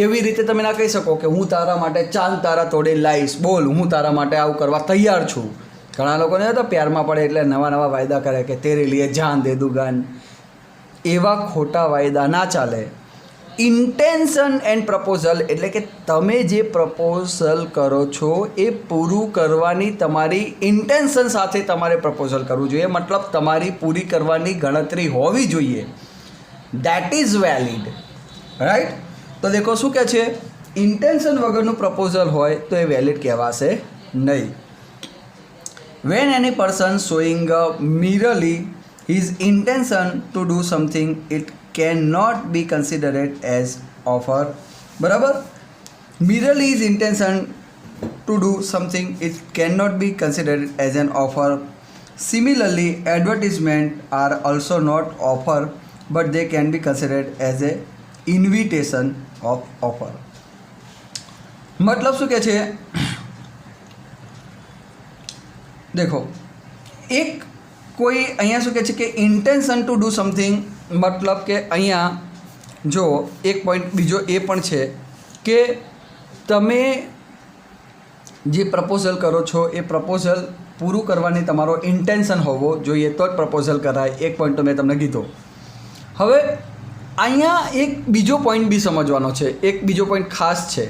S1: એવી રીતે તમે ના કહી શકો કે હું તારા માટે ચાંદ તારા તોડી લાવીશ, બોલ હું તારા માટે આવું કરવા તૈયાર છું. ઘણા લોકોને તો પ્યારમાં પડે એટલે નવા વાયદા કરે કે તેરે લીએ જાન દે દુગાન. એવા ખોટા વાયદા ના ચાલે. ઇન્ટેન્શન એન્ડ પ્રપોઝલ એટલે કે તમે જે પ્રપોઝલ કરો છો એ પૂરું કરવાની તમારી ઇન્ટેન્શન સાથે તમારે પ્રપોઝલ કરવું જોઈએ. મતલબ તમારી પૂરી કરવાની ગણતરી હોવી જોઈએ. That is valid. રાઈટ? તો દેખો શું કહે છે, ઇન્ટેન્શન વગરનું પ્રપોઝલ હોય તો એ વેલિડ કહેવાશે નહીં. When any person showing merely his intention to do something, it cannot be considered as offer. બરાબર? merely his intention to do something, it cannot be considered as an offer. Similarly, advertisement are also not offer, but they can be considered as a invitation of offer. मतलब શું કહે છે? देखो एक કોઈ અહીંયા શું કહે છે કે ઇન્ટેન્શન ટુ ડુ સમથિંગ, મતલબ કે અહીંયા જો એક પોઈન્ટ બીજો એ પણ છે કે તમે જે પ્રપોઝલ કરો છો એ પ્રપોઝલ પૂરું કરવાની તમારો ઇન્ટેન્શન હોવો જોઈએ તો જ પ્રપોઝલ કરાય. એક પોઈન્ટ તો મેં તમને કીધો. હવે અહીંયા એક બીજો પોઈન્ટ બી સમજવાનો છે, એક બીજો પોઈન્ટ ખાસ છે.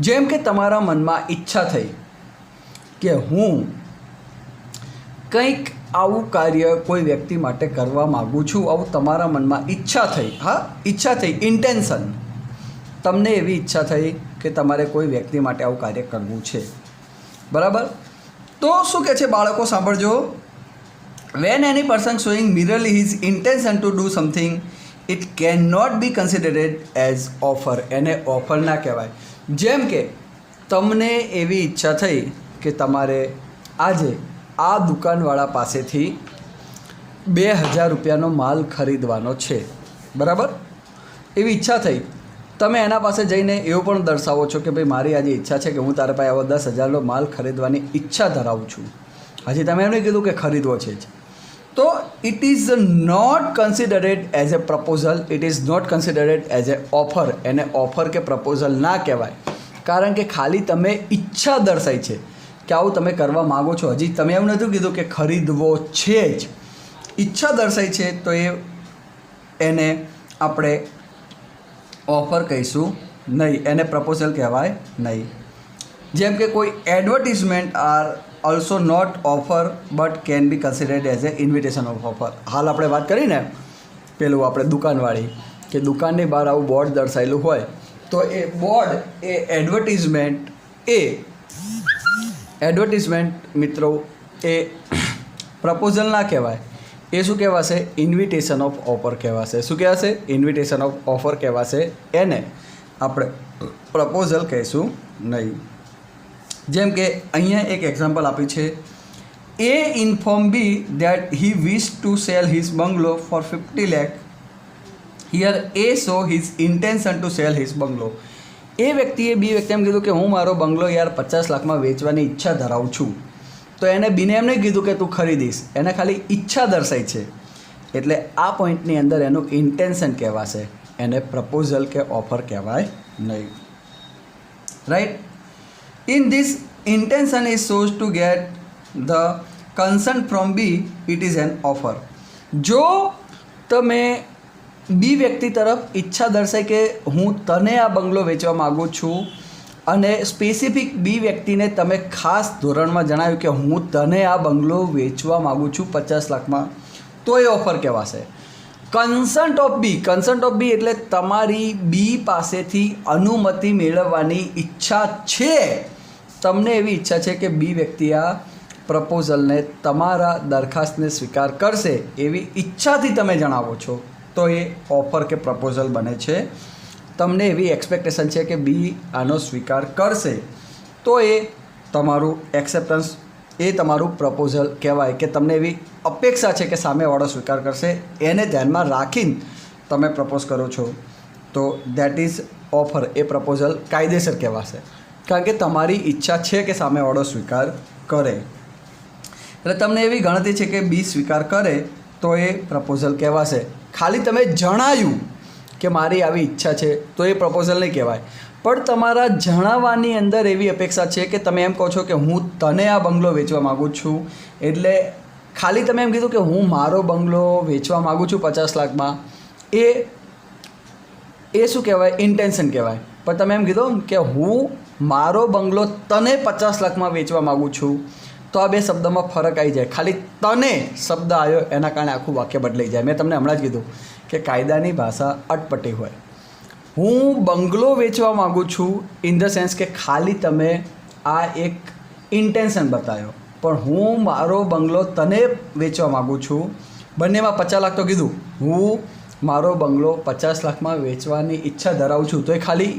S1: જેમ કે તમારા મનમાં ઈચ્છા થઈ કે હું કંઈક આવું કાર્ય કોઈ વ્યક્તિ માટે કરવા માગું છું, આવું તમારા મનમાં ઈચ્છા થઈ. હા, ઈચ્છા થઈ, ઇન્ટેન્શન. તમને એવી ઈચ્છા થઈ કે તમારે કોઈ વ્યક્તિ માટે આવું કાર્ય કરવું છે, બરાબર? તો શું કહે છે બાળકો, સાંભળજો. When any person showing merely his intention to do something, it can not be considered as offer. એને ઓફર ના કહેવાય. જેમ કે તમને એવી ઈચ્છા થઈ કે તમારે આજે આ દુકાનવાળા પાસેથી 2000 રૂપિયાનો માલ ખરીદવાનો છે, બરાબર? એવી ઈચ્છા થઈ. તમે એના પાસે જઈને એવું પણ દર્શાવો છો કે ભાઈ મારી આજે ઈચ્છા છે કે હું તારા પાસે આવો 10,000નો માલ ખરીદવાની ઈચ્છા ધરાવું છું. હજી તમે એમને કીધું કે ખરીદવો છે જ. તો it is not considered as a proposal, it is not considered as a offer. એને ઓફર કે પ્રપોઝલ ના કહેવાય, કારણ કે ખાલી તમે ઈચ્છા દર્શાઈ છે કે આવું તમે કરવા માગો છો. હજી તમે એમ નહોતું કીધું કે ખરીદવો છે જ, ઈચ્છા દર્શાઈ છે. તો એને આપણે ઓફર કહીશું નહીં, એને પ્રપોઝલ કહેવાય નહીં. જેમ કે કોઈ advertisement are also not offer but can be considered as a invitation of offer. હાલ આપણે વાત કરીને પેલું આપણે દુકાનવાળી, કે દુકાનની બહાર આવું બોર્ડ દર્શાવેલું હોય તો એ બોર્ડ એ એડવર્ટિઝમેન્ટ મિત્રો એ પ્રપોઝલ ના કહેવાય. એ શું કહેવાશે? ઇન્વિટેશન ઓફ ઓફર કહેવાશે. શું કહેવાશે? ઇન્વિટેશન ઓફ ઓફર કહેવાશે. એને આપણે પ્રપોઝલ કહીશું નહીં. જેમ કે અહીંયા એક એક્ઝામ્પલ આપ્યું છે. A inform B that he wish to sell his bungalow for 50 lakh. Here A so his intention to sell his bungalow. A વ્યક્તિએ બી વ્યક્તિ એમ કીધું કે હું મારો બંગલો યાર 50 લાખમાં વેચવાની ઈચ્છા ધરાવું છું. તો એને બીને એમ નહીં કીધું કે તું ખરીદીશ, એને ખાલી ઈચ્છા દર્શાઈ છે. એટલે આ પોઈન્ટની અંદર એનું ઇન્ટેન્શન કહેવાશે, એને પ્રપોઝલ કે ઓફર કહેવાય નહીં. Right? In this intention is shows to get the consent from B, it is an offer. જો તમે બી વ્યક્તિ તરફ ઈચ્છા દર્શાઈ કે હું તને આ બંગલો વેચવા માગું છું, અને સ્પેસિફિક બી વ્યક્તિને તમે ખાસ ધોરણમાં જણાવ્યું કે હું તને આ બંગલો વેચવા માગું છું 50 લાખમાં, તો એ ઓફર કહેવાશે. કન્સન્ટ ઓફ બી એટલે તમારી બી પાસેથી અનુમતિ મેળવવાની ઈચ્છા છે. તમને એવી ઈચ્છા છે કે બી વ્યક્તિ આ પ્રપોઝલને, તમારા દરખાસ્તને સ્વીકાર કરશે, એવી ઈચ્છાથી તમે જણાવો છો, તો એ ઓફર કે પ્રપોઝલ બને છે. તમને એવી એક્સપેક્ટેશન છે કે બી આનો સ્વીકાર કરશે, તો એ તમારું એક્સેપ્ટન્સ, એ તમારું પ્રપોઝલ કહેવાય. કે તમને એવી અપેક્ષા છે કે સામેવાળો સ્વીકાર કરશે, એને ધ્યાનમાં રાખીને તમે પ્રપોઝ કરો છો, તો that is offer. A proposal કાયદેસર કહેવાશે, કારણ કે તમારી ઈચ્છા છે કે સામેવાળો સ્વીકાર કરે. એટલે તમને એવી ગણતરી છે કે બી સ્વીકાર કરે તો એ પ્રપોઝલ કહેવાશે. ખાલી તમે જણાવ્યું કે મારી આવી ઈચ્છા છે તો એ પ્રપોઝલ નહીં કહેવાય. પણ તમારા જણાવવાની અંદર એવી અપેક્ષા છે કે તમે એમ કહો છો કે હું તને આ બંગલો વેચવા માગું છું, એટલે ખાલી તમે એમ કીધું કે હું મારો બંગલો વેચવા માગું છું 50 લાખમાં, એ શું કહેવાય? ઇન્ટેન્શન કહેવાય. પણ તમે એમ કીધું કે હું મારો બંગલો તને 50 લાખમાં વેચવા માગું છું, તો આ બે શબ્દમાં ફરક આવી જાય. ખાલી તને શબ્દ આવ્યો એના કારણે આખું વાક્ય બદલાઈ જાય. મેં તમને હમણાં જ કીધું કે કાયદાની ભાષા અટપટી હોય. હું બંગલો વેચવા માગું છું ઇન ધ સેન્સ કે ખાલી તમે આ એક ઇન્ટેન્શન બતાવ્યો, પણ હું મારો બંગલો તને વેચવા માગું છું, બંનેમાં 50 લાખ તો કીધું. હું મારો બંગલો 50 લાખમાં વેચવાની ઈચ્છા ધરાવું છું, તો એ ખાલી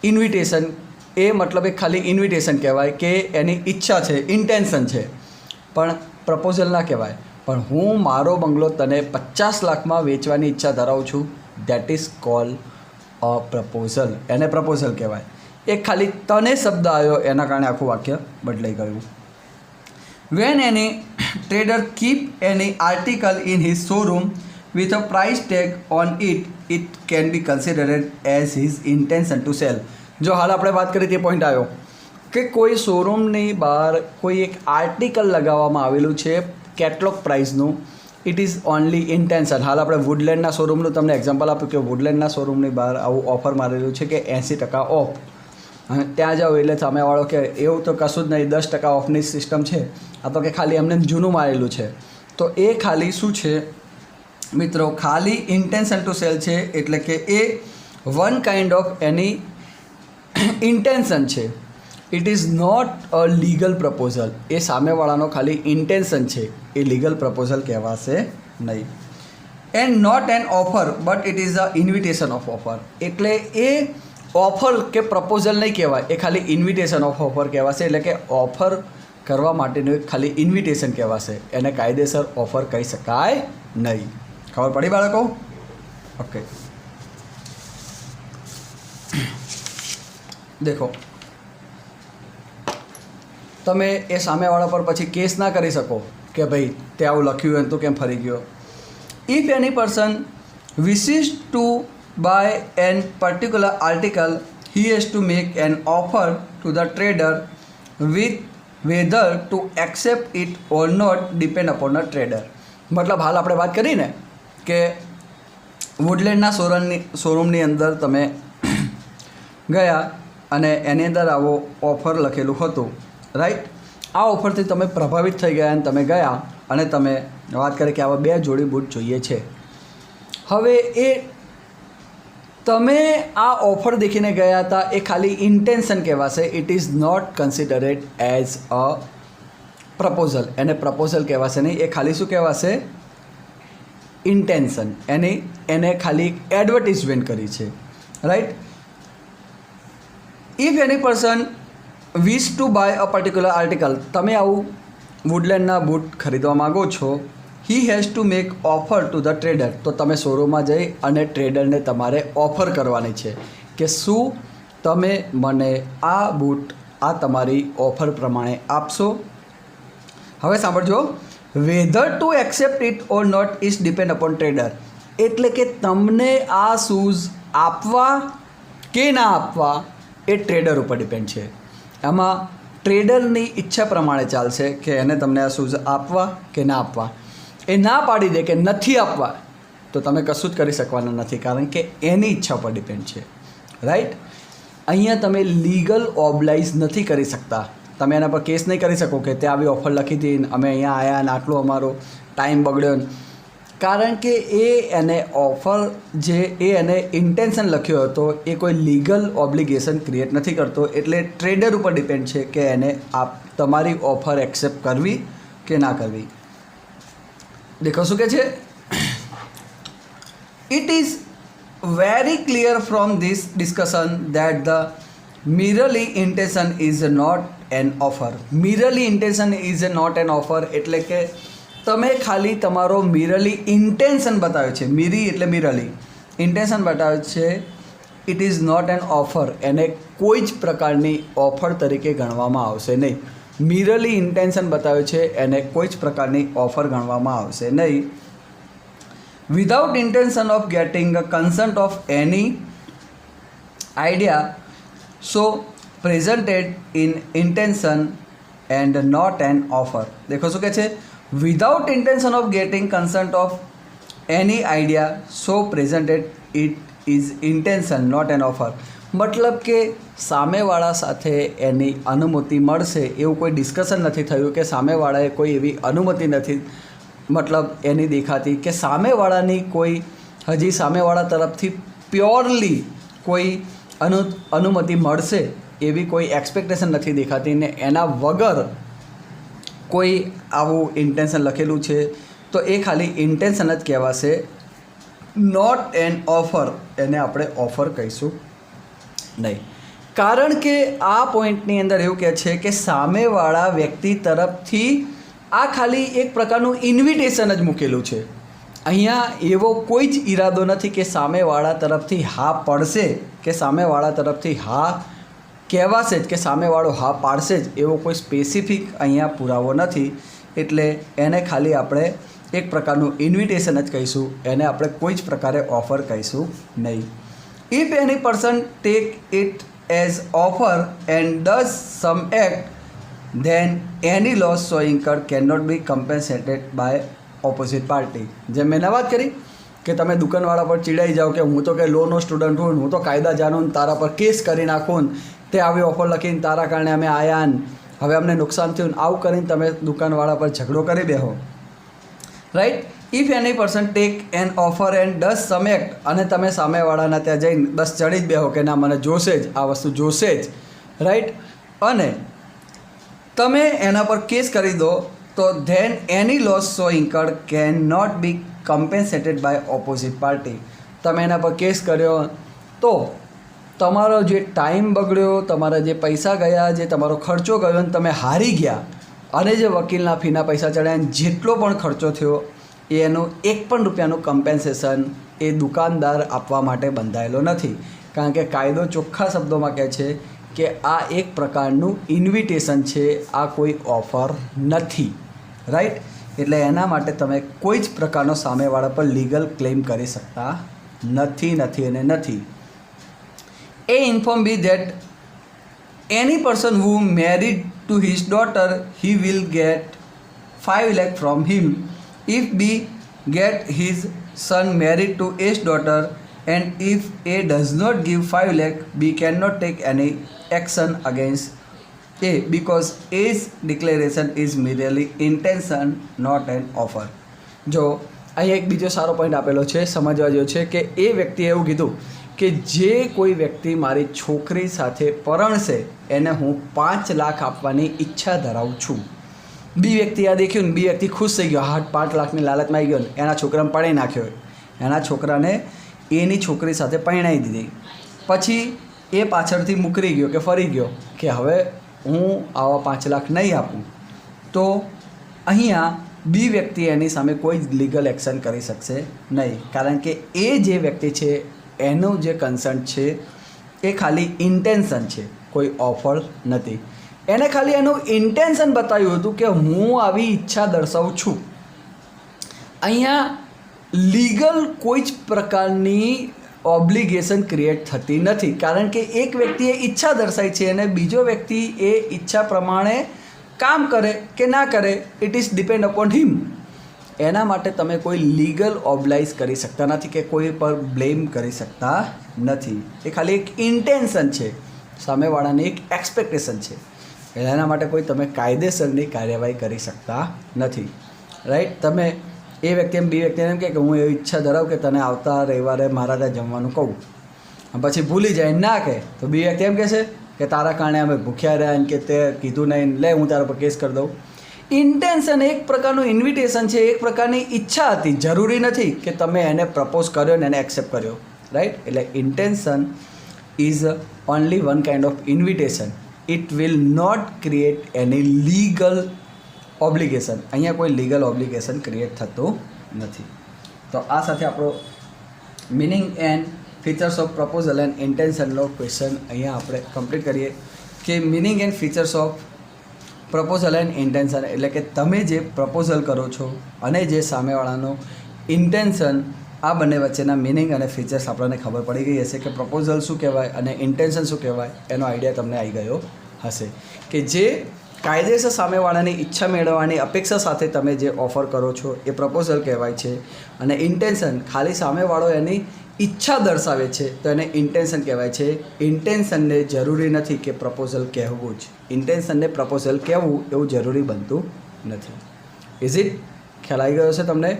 S1: ઇન્વિટેશન, એ મતલબ એ ખાલી ઇન્વિટેશન કહેવાય કે એની ઈચ્છા છે, ઇન્ટેન્શન છે, પણ પ્રપોઝલ ના કહેવાય. પણ હું મારો બંગલો તને 50 લાખમાં વેચવાની ઈચ્છા ધરાવું છું, that is call a proposal. એને પ્રપોઝલ કહેવાય. એક ખાલી તને શબ્દ આવ્યો એના કારણે આખું વાક્ય બદલાઈ ગયું. When any trader keep any article in his showroom with a price tag on it, it can be considered as his intention to sell. જો હાલ આપણે વાત કરી તે પોઈન્ટ આવ્યો કે કોઈ શોરૂમની બહાર કોઈ એક આર્ટિકલ લગાવવામાં આવેલું છે કેટલોગ પ્રાઇસનું, ઇટ ઇઝ ઓનલી ઇન્ટેન્શન. હાલ આપણે વુડલેન્ડના શોરૂમનું તમને એક્ઝામ્પલ આપ્યું કે વુડલેન્ડના શોરૂમની બહાર આવું ઓફર મારેલું છે કે 80% ઓફ, અને ત્યાં જાઓ એટલે સામેવાળો કે એવું તો કશું જ નહીં, 10% ઓફની સિસ્ટમ છે, આ તો કે ખાલી એમને જૂનું મારેલું છે. તો એ ખાલી શું છે મિત્રો, ખાલી ઇન્ટેન્શન ટુ સેલ છે, એટલે કે એ વન કાઇન્ડ ઓફ એની ઇન્ટેન્શન છે. It is not a legal proposal. એ સામેવાળાનો ખાલી ઇન્ટેન્શન છે, એ લીગલ પ્રપોઝલ કહેવાશે નહીં. And not an offer but it is a invitation of offer. એટલે એ ઓફર કે પ્રપોઝલ નહીં કહેવાય, એ ખાલી ઇન્વિટેશન ઓફ ઓફર કહેવાશે. એટલે કે ઓફર કરવા માટેનું એક ખાલી ઇન્વિટેશન કહેવાશે, એને કાયદેસર ઓફર કહી શકાય નહીં. ખબર પડી બાળકો? ઓકે, દેખો તમે એ સામેવાળા પર પછી કેસ ના કરી શકો કે ભાઈ તે આવું લખ્યું હોય તો કેમ ફરી ગયો. If any person wishes to buy an particular article he has to make an offer to the trader with whether to accept it or not depend upon the trader. મતલબ હાલ આપણે વાત કરી ને કે વુડલેન્ડના શોરૂમની અંદર તમે ગયા અને એની અંદર આવો ઓફર લખેલું હતું, રાઈટ. આ ઓફરથી તમે પ્રભાવિત થઈ ગયા અને તમે ગયા અને તમે વાત કરી કે આવા 2 જોડી બૂટ જોઈએ છે. હવે એ તમે આ ઓફર દેખીને ગયા હતા, એ ખાલી ઇન્ટેન્શન કહેવાશે. It is not considered as a proposal. એને પ્રપોઝલ કહેવાશે નહીં, એ ખાલી શું કહેવાશે? ઇન્ટેન્શન. એને ખાલી એડવર્ટિઝમેન્ટ કરી છે, right. If any person wish to buy a particular article, તમે આવું વુડલેન્ડના બૂટ ખરીદવા માગો છો, he has to make offer to the trader. તો તમે શોરૂમમાં જઈ અને ટ્રેડરને તમારે ઓફર કરવાની છે કે શું તમે મને આ બૂટ આ તમારી ઓફર પ્રમાણે આપશો. હવે સાંભળજો, whether to accept it or not is depend upon trader. એટલે કે તમને આ શૂઝ આપવા કે ના આપવા એ ટ્રેડર ઉપર ડિપેન્ડ છે. એમાં ટ્રેડરની ઈચ્છા પ્રમાણે ચાલશે કે એને તમને આ શૂઝ આપવા કે ના આપવા. એ ના પાડી દે કે નથી આપવા તો તમે કશું જ કરી શકવાના નથી, કારણ કે એની ઈચ્છા પર ડિપેન્ડ છે, રાઈટ. અહીંયા તમે લીગલ ઓબ્લાઇઝ નથી કરી શકતા. તમે એના પર કેસ નહીં કરી શકો કે તે આવી ઓફર લખી હતી, અમે અહીંયા આવ્યા અને આટલો અમારો ટાઈમ બગડ્યો, કારણ કે એને ઓફર જે એને ઇન્ટેન્શન લખ્યો હતો એ કોઈ લીગલ ઓબ્લિગેશન ક્રિએટ નથી કરતો. એટલે ટ્રેડર ઉપર ડિપેન્ડ છે કે એને તમારી ઓફર એક્સેપ્ટ કરવી કે ના કરવી. દેખો શું કે છે, it is very clear from this discussion that the merely intention is not an offer. Merely intention is not an offer એટલે કે તમે ખાલી તમારો મિરરલી ઇન્ટેન્શન બતાવ્યો છે. મિરી એટલે મિરરલી ઇન્ટેન્શન બતાવ્યો છે. It is not an offer. એને કોઈ જ પ્રકારની ઓફર તરીકે ગણવામાં આવશે નહીં. મિરરલી ઇન્ટેન્શન બતાવ્યો છે, એને કોઈ જ પ્રકારની ઓફર ગણવામાં આવશે નહીં. Without intention of getting consent of any idea so presented in intention and not an offer. દેખો શું કે છે, without intention of getting consent of any idea so presented it is intention not an offer. મતલબ કે સામેવાળા સાથે એની અનુમતિ મળશે એવું કોઈ ડિસ્કશન નથી થયું, કે સામેવાળાએ કોઈ એવી અનુમતિ નથી મતલબ એની દેખાતી, કે સામેવાળાની કોઈ હજી સામેવાળા તરફથી પ્યોરલી કોઈ અનુમતિ મળશે એવી કોઈ એક્સપેક્ટેશન નથી દેખાતી, ને એના વગર કોઈ આવું ઇન્ટેન્શન લખેલું છે તો એ ખાલી ઇન્ટેન્શન જ કહેવાશે, નોટ એન ઓફર. એને આપણે ઓફર કહીશું નહીં, કારણ કે આ પોઈન્ટની અંદર એવું કહે છે કે સામેવાળા વ્યક્તિ તરફથી આ ખાલી એક પ્રકારનું ઇન્વિટેશન જ મૂકેલું છે. અહીંયા એવો કોઈ જ ઈરાદો નથી કે સામેવાળા તરફથી હા પડશે કે સામેવાળા તરફથી હા કહેવાશે જ કે સામેવાળો હા પાડશે જ, એવો કોઈ સ્પેસિફિક અહીંયા પુરાવો નથી. એટલે એને ખાલી આપણે એક પ્રકારનું ઇન્વિટેશન જ કહીશું, એને આપણે કોઈ જ પ્રકારે ઓફર કહીશું નહીં. If any person take it as offer and does some act then any loss so incurred cannot be compensated by opposite party. જેમ મેં વાત કરી કે તમે દુકાનવાળા પર ચીડાઈ જાઓ કે હું તો કે લોનો સ્ટુડન્ટ હું તો કાયદા જાણું ને તારા પર કેસ કરી નાખું ને તે આવી ઓફર લખીને તારા કારણે અમે આવ્યા ને હવે અમને નુકસાન થયું ને આવું કરીને તમે દુકાનવાળા પર ઝઘડો કરી બેહો, right. If any person take an offer and does some act, અને તમે સામેવાળાના ત્યાં જઈને બસ ચડી જ બેહો કે ના મને જોશે જ, આ વસ્તુ જોશે જ, રાઈટ, અને તમે એના પર કેસ કરી દો, તો then any loss so incurred can not be compensated by opposite party. તમે એના પર કેસ કર્યો તો તમારો જે ટાઈમ બગડ્યો, તમારા જે પૈસા ગયા, જે તમારો ખર્ચો ગયો ને તમે હારી ગયા, અને જે વકીલના ફીના પૈસા ચડ્યા જેટલો પણ ખર્ચો થયો એનું એક પણ રૂપિયાનું કમ્પેન્સેશન એ દુકાનદાર આપવા માટે બંધાયેલો નથી. કારણ કે કાયદો ચોખ્ખા શબ્દોમાં કહે છે કે આ એક પ્રકારનું ઇન્વિટેશન છે, આ કોઈ ઓફર નથી, રાઈટ. એટલે એના માટે તમે કોઈ જ પ્રકારનો સામેવાળા પર લીગલ ક્લેમ કરી શકતા નથી. A inform B that any person who married to his daughter he will get 5 lakh from him. If B get his son married to A's daughter and if A does not give 5 lakh, B cannot take any action against A because A's declaration is merely intention, not an offer. જો અહીં એક બીજો સારો point આપેલો છે, સમજવા જેવો છે કે એ વ્યક્તિએ એવું કીધું કે જે કોઈ વ્યક્તિ મારી છોકરી સાથે પરણશે એને હું 5 લાખ આપવાની ઈચ્છા ધરાવું છું. બી વ્યક્તિ આ દેખ્યું ને બી વ્યક્તિ ખુશ થઈ ગયો, 5 લાખની લાલચમાં આવી ગયો ને એના છોકરાને પરણી નાખ્યો, એના છોકરાને એની છોકરી સાથે પરણાવી દીધી. પછી એ પાછળથી મુકરી ગયો કે ફરી ગયો કે હવે હું આવા 5 લાખ નહીં આપું, તો અહીંયા બી વ્યક્તિ એની સામે કોઈ જ લીગલ એક્શન કરી શકશે નહીં. કારણ કે એ જે વ્યક્તિ છે એનું જે કન્સર્ન છે એ ખાલી ઇન્ટેન્શન છે, કોઈ ઓફર નથી. એને ખાલી એનું ઇન્ટેન્શન બતાવ્યું હતું કે હું આવી ઈચ્છા દર્શાવું છું. અહીંયા લીગલ કોઈ જ પ્રકારની ઓબ્લિગેશન ક્રિએટ થતી નથી. કારણ કે એક વ્યક્તિએ ઈચ્છા દર્શાવી છે અને બીજો વ્યક્તિ એ ઈચ્છા પ્રમાણે કામ કરે કે ના કરે, ઇટ ઇઝ ડિપેન્ડ અપોન હિમ. એના માટે તમે કોઈ લીગલ ઓબ્લાઇઝ કરી શકતા નથી કે કોઈ પર બ્લેમ કરી શકતા નથી. એ ખાલી એક ઇન્ટેન્શન છે, સામેવાળાની એક એક્સપેક્ટેશન છે. એના માટે કોઈ તમે કાયદેસરની કાર્યવાહી કરી શકતા નથી, રાઈટ. તમે એ વ્યક્તિ એમ બી વ્યક્તિને એમ કે હું એવી ઈચ્છા ધરાવું કે તને આવતા રવિવારે મારા ત્યાં જમવાનું કહું, પછી ભૂલી જાય ના કહે તો બી વ્યક્તિ એમ કહેશે કે તારા કારણે અમે ભૂખ્યા રહ્યા કે તે કીધું નહીં, લે હું તારા પર કેસ કરી દઉં. ઇન્ટેન્શન એક પ્રકારનું ઇન્વિટેશન છે, એક પ્રકારની ઈચ્છા હતી, જરૂરી નથી કે તમે એને પ્રપોઝ કર્યો ને એને એક્સેપ્ટ કર્યો, રાઈટ. એટલે intention is only one kind of invitation. It will not create any legal obligation. અહીંયા કોઈ લીગલ ઓબ્લિગેશન ક્રિએટ થતું નથી. તો આ સાથે આપણો meaning and features of proposal and ઇન્ટેન્શનનો ક્વેશ્ચન અહીંયા આપણે કમ્પ્લીટ કરીએ કે meaning and features of proposal and intention એટલે કે તમે જે પ્રપોઝલ કરો છો અને જે સામેવાળાનો ઇન્ટેન્શન, આ બંને વચ્ચેના મિનિંગ અને ફીચર્સ આપણને ખબર પડી ગઈ હશે કે પ્રપોઝલ શું કહેવાય અને ઇન્ટેન્શન શું કહેવાય, એનો આઈડિયા તમને આવી ગયો હશે કે જે કાયદેસર સામેવાળાની ઈચ્છા મેળવવાની અપેક્ષા સાથે તમે જે ઓફર કરો છો એ પ્રપોઝલ કહેવાય છે. અને ઇન્ટેન્શન ખાલી સામેવાળો એની ઈચ્છા દર્શાવે છે તો એને ઇન્ટેન્શન કહેવાય છે. ઇન્ટેન્શનને જરૂરી નથી કે પ્રપોઝલ કહેવું જ, ઇન્ટેન્શનને પ્રપોઝલ કહેવું એવું જરૂરી બનતું નથી. Is it? ખ્યાલ આવી ગયો છે તમને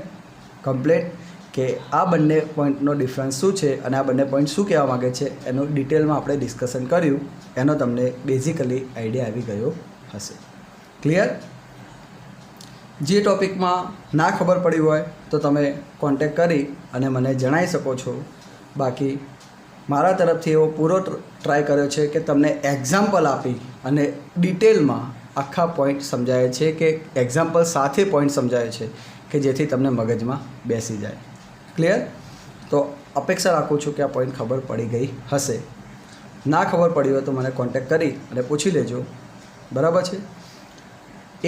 S1: કમ્પ્લીટ કે આ બંને પોઈન્ટનો ડિફરન્સ શું છે અને આ બંને પોઈન્ટ શું કહેવા માગે છે એનું ડિટેલમાં આપણે ડિસ્કશન કર્યું, એનો તમને બેઝિકલી આઈડિયા આવી ગયો હશે. ક્લિયર? જે ટૉપિકમાં ના ખબર પડી હોય તો તમે કોન્ટેક કરી અને મને જણાવી શકો છો. બાકી મારા તરફથી એવો પૂરો ટ્રાય કર્યો છે કે તમને એક્ઝામ્પલ આપી અને ડિટેલમાં આખા પોઈન્ટ સમજાય છે કે એક્ઝામ્પલ સાથે પોઈન્ટ સમજાય છે કે જેથી તમને મગજમાં બેસી જાય. ક્લિયર? તો અપેક્ષા રાખું છું કે આ પોઈન્ટ ખબર પડી ગઈ હશે. ના ખબર પડી હોય તો મને કોન્ટેક કરી અને પૂછી લેજો, બરાબર છે?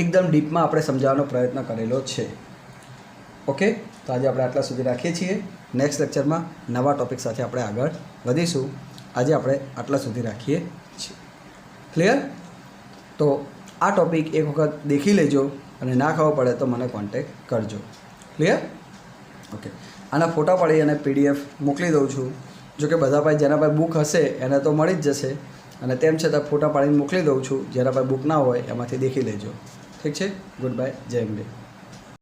S1: એકદમ ડીપમાં આપણે સમજાવવાનો પ્રયત્ન કરેલો છે. ઓકે, તો આજે આપણે આટલા સુધી રાખીએ છીએ. નેક્સ્ટ લેક્ચરમાં નવા ટૉપિક સાથે આપણે આગળ વધીશું. આજે આપણે આટલા સુધી રાખીએ છીએ. ક્લિયર? તો આ ટૉપિક એક વખત દેખી લેજો અને ના ખબર પડે તો મને કોન્ટેક કરજો. ક્લિયર? ઓકે, આના ફોટા પાડી અને PDF મોકલી દઉં છું. જો કે બધા પાસે જેના પાસે બુક હશે એને તો મળી જ જશે, અને તેમ છતાં ફોટા પાડીને મોકલી દઉં છું. જેના પાસે બુક ના હોય એમાંથી દેખી લેજો. ઠીક છે? ગુડ બાય, જય અંબે.